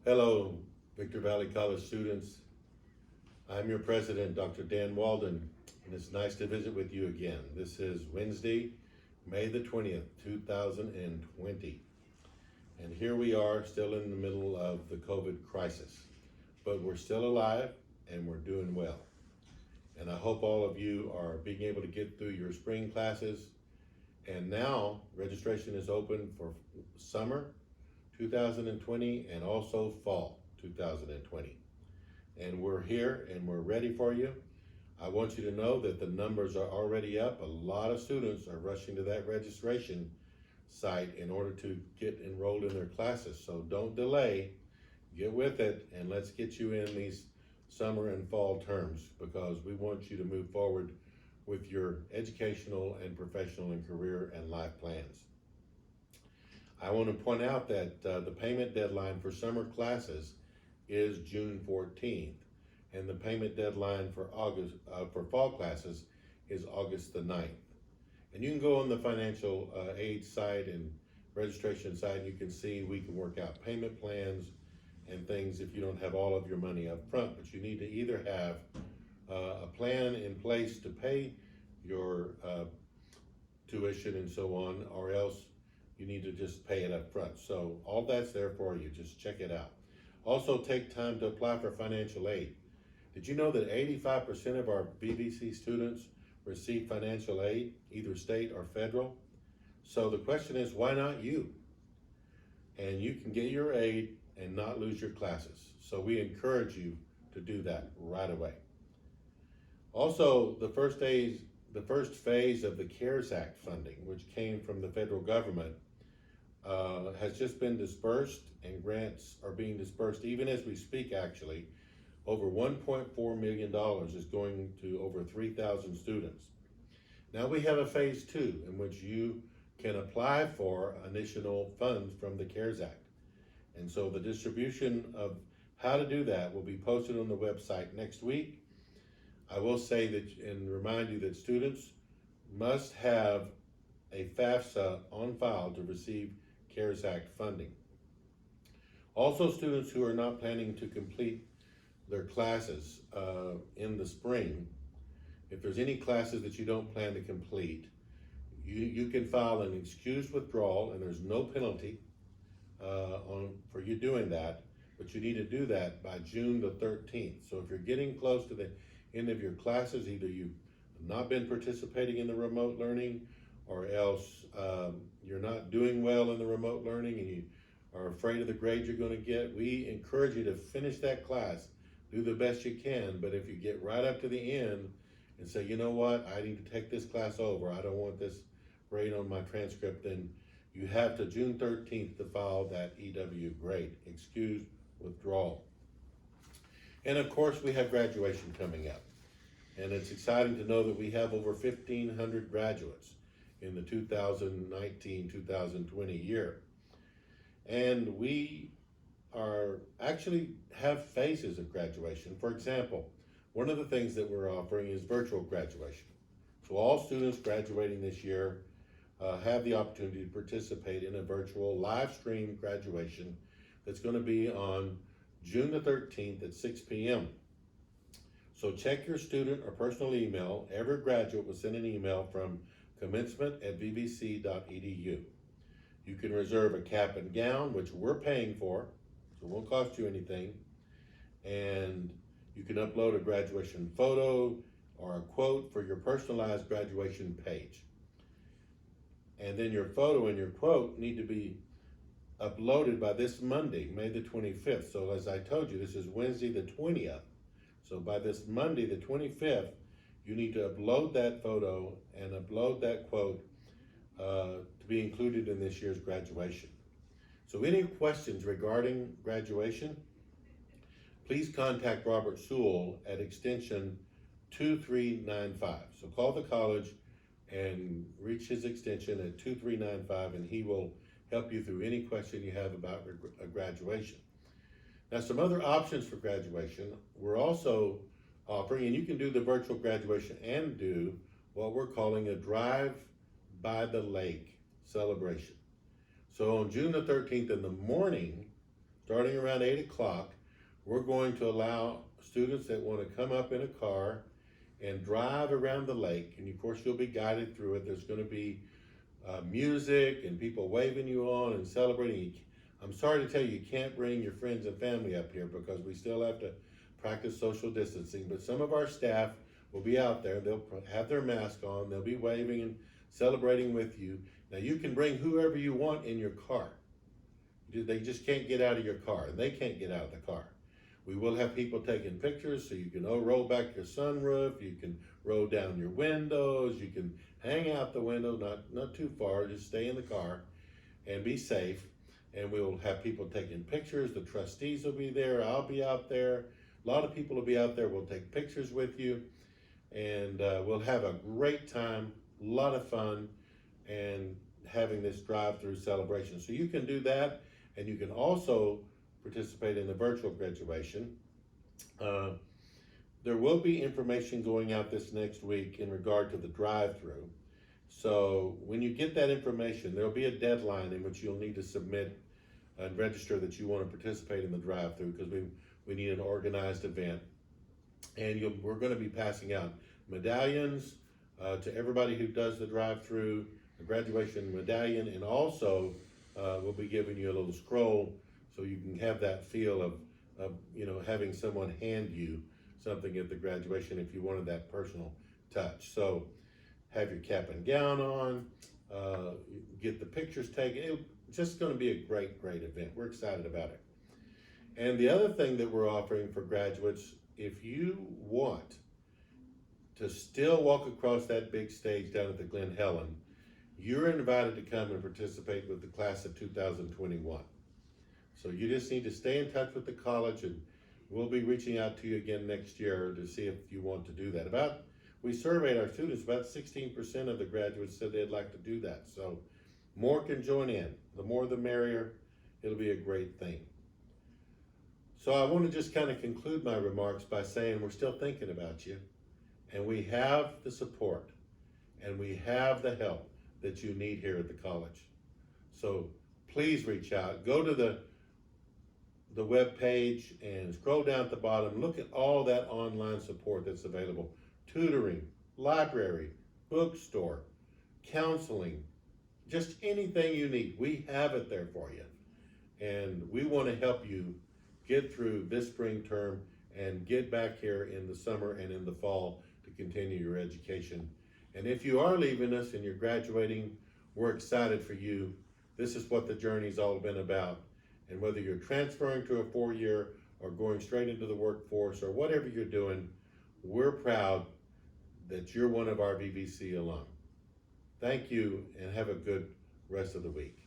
Hello, Victor Valley College students. I'm your president, Dr. Dan Walden, and it's nice to visit with you again. This is Wednesday, May the 20th, 2020. And here we are still in the middle of the COVID crisis, but we're still alive and we're doing well. And I hope all of you are being able to get through your spring classes. And now registration is open for summer 2020 and also fall 2020. And we're here and we're ready for you. I want you to know that the numbers are already up. A lot of students are rushing to that registration site in order to get enrolled in their classes. So don't delay, get with it, and let's get you in these summer and fall terms because we want you to move forward with your educational and professional and career and life plans. I want to point out that the payment deadline for summer classes is June 14th, and the payment deadline for fall classes is August the 9th. And you can go on the financial aid site and registration site, and you can see we can work out payment plans and things if you don't have all of your money up front, but you need to either have a plan in place to pay your tuition and so on, or else you need to just pay it up front. So all that's there for you, just check it out. Also take time to apply for financial aid. Did you know that 85% of our VVC students receive financial aid, either state or federal? So the question is, why not you? And you can get your aid and not lose your classes. So we encourage you to do that right away. Also, the first phase of the CARES Act funding, which came from the federal government, has just been dispersed, and grants are being dispersed even as we speak. Actually, over $1.4 million is going to over 3,000 students. Now we have a phase 2 in which you can apply for additional funds from the CARES Act. And so the distribution of how to do that will be posted on the website next week. I will say that and remind you that students must have a FAFSA on file to receive CARES Act funding. Also, students who are not planning to complete their classes in the spring, if there's any classes that you don't plan to complete, you can file an excused withdrawal, and there's no penalty for you doing that, but you need to do that by June the 13th. So if you're getting close to the end of your classes, either you've not been participating in the remote learning, or else you're not doing well in the remote learning and you are afraid of the grade you're going to get, we encourage you to finish that class, do the best you can. But if you get right up to the end and say, you know what, I need to take this class over, I don't want this grade on my transcript, then you have to June 13th to file that EW grade, excused withdrawal. And of course, we have graduation coming up. And it's exciting to know that we have over 1,500 graduates in the 2019-2020 year. And we are actually have phases of graduation. For example, one of the things that we're offering is virtual graduation. So all students graduating this year have the opportunity to participate in a virtual live stream graduation that's going to be on June the 13th at 6 p.m. So check your student or personal email. Every graduate will send an email from commencement@vvc.edu. You can reserve a cap and gown, which we're paying for, so it won't cost you anything. And you can upload a graduation photo or a quote for your personalized graduation page. And then your photo and your quote need to be uploaded by this Monday, May the 25th. So as I told you, this is Wednesday the 20th. So by this Monday the 25th, you need to upload that photo and upload that quote to be included in this year's graduation. So any questions regarding graduation, please contact Robert Sewell at extension 2395. So call the college and reach his extension at 2395, and he will help you through any question you have about graduation. Now, some other options for graduation, we're also offering, and you can do the virtual graduation and do what we're calling a drive by the lake celebration. So on June the 13th in the morning, starting around 8 o'clock, we're going to allow students that want to come up in a car and drive around the lake. And of course, you'll be guided through it. There's going to be music and people waving you on and celebrating. I'm sorry to tell you, you can't bring your friends and family up here because we still have to practice social distancing. But some of our staff will be out there. They'll have their mask on. They'll be waving and celebrating with you. Now, you can bring whoever you want in your car. They just can't get out of your car, and they can't get out of the car. We will have people taking pictures, so you can roll back your sunroof, you can roll down your windows, you can hang out the window, not too far, just stay in the car and be safe. And we will have people taking pictures. The trustees will be there. I'll be out there. A lot of people will be out there. We'll take pictures with you, and we'll have a great time, a lot of fun, and having this drive-through celebration. So you can do that, and you can also participate in the virtual graduation. There will be information going out this next week in regard to the drive-through. So when you get that information, there'll be a deadline in which you'll need to submit and register that you want to participate in the drive-through, because we need an organized event. And we're going to be passing out medallions to everybody who does the drive-through, a graduation medallion, and also we'll be giving you a little scroll so you can have that feel of having someone hand you something at the graduation if you wanted that personal touch. So have your cap and gown on, get the pictures taken. It's just going to be a great, great event. We're excited about it. And the other thing that we're offering for graduates, if you want to still walk across that big stage down at the Glen, Helen, you're invited to come and participate with the class of 2021. So you just need to stay in touch with the college, and we'll be reaching out to you again next year to see if you want to do that. We surveyed our students, about 16% of the graduates said they'd like to do that. So more can join in. The more the merrier. It'll be a great thing. So I want to just kind of conclude my remarks by saying we're still thinking about you, and we have the support and we have the help that you need here at the college. So please reach out. Go to the web page and scroll down at the bottom. Look at all that online support that's available. Tutoring, library, bookstore, counseling, just anything you need. We have it there for you. And we want to help you get through this spring term and get back here in the summer and in the fall to continue your education. And if you are leaving us and you're graduating, we're excited for you. This is what the journey's all been about. And whether you're transferring to a 4-year or going straight into the workforce or whatever you're doing, we're proud that you're one of our VVC alum. Thank you, and have a good rest of the week.